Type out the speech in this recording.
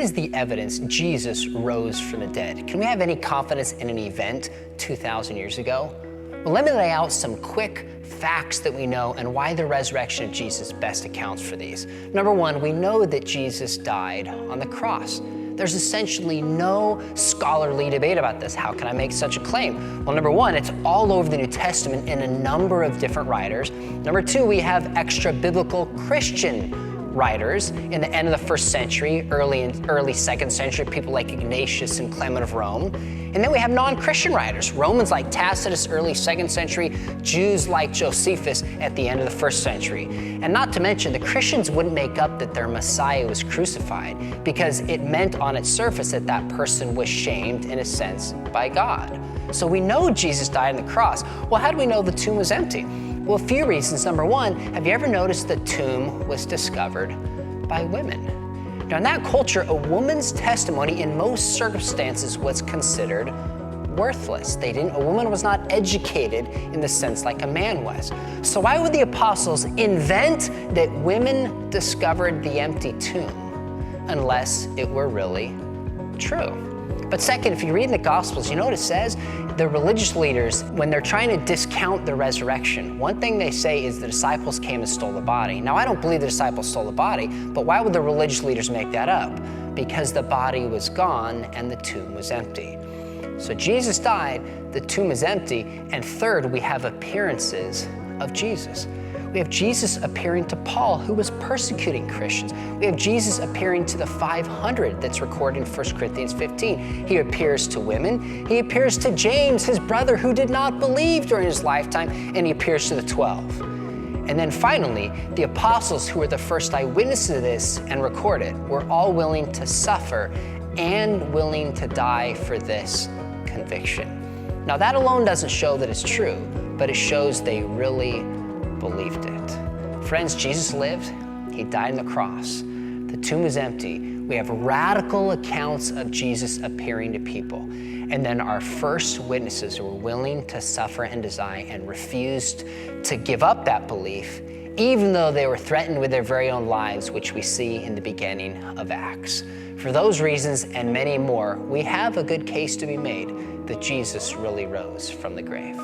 is the evidence Jesus rose from the dead? Can we have any confidence in an event 2,000 years ago? Well, let me lay out some quick facts that we know and why the resurrection of Jesus best accounts for these. Number one, we know that Jesus died on the cross. There's essentially no scholarly debate about this. How can I make such a claim? Well, number one, it's all over the New Testament in a number of different writers. Number two, we have extra biblical Christian writers in the end of the first century, early second century, people like Ignatius and Clement of Rome. And then we have non-Christian writers, Romans like Tacitus, early second century, Jews like Josephus at the end of the first century. And not to mention, the Christians wouldn't make up that their Messiah was crucified because it meant on its surface that that person was shamed, in a sense, by God. So we know Jesus died on the cross. Well, how do we know the tomb was empty? Well, a few reasons. Number one, have you ever noticed the tomb was discovered by women? Now, in that culture, a woman's testimony in most circumstances was considered worthless. A woman was not educated in the sense like a man was. So why would the apostles invent that women discovered the empty tomb unless it were really true? But second, if you read in the Gospels, you know what it says? The religious leaders, when they're trying to discount the resurrection, one thing they say is the disciples came and stole the body. Now, I don't believe the disciples stole the body, but why would the religious leaders make that up? Because the body was gone and the tomb was empty. So Jesus died, the tomb is empty, and third, we have appearances of Jesus. We have Jesus appearing to Paul, who was persecuting Christians. We have Jesus appearing to the 500 that's recorded in 1 Corinthians 15. He appears to women. He appears to James, his brother, who did not believe during his lifetime, and he appears to the 12. And then finally, the apostles, who were the first eyewitnesses of this and record it, were all willing to suffer and willing to die for this conviction. Now, that alone doesn't show that it's true, but it shows they really believed it. Friends, Jesus lived. He died on the cross. The tomb is empty. We have radical accounts of Jesus appearing to people. And then our first witnesses who were willing to suffer and die and refused to give up that belief, even though they were threatened with their very own lives, which we see in the beginning of Acts. For those reasons and many more, we have a good case to be made that Jesus really rose from the grave.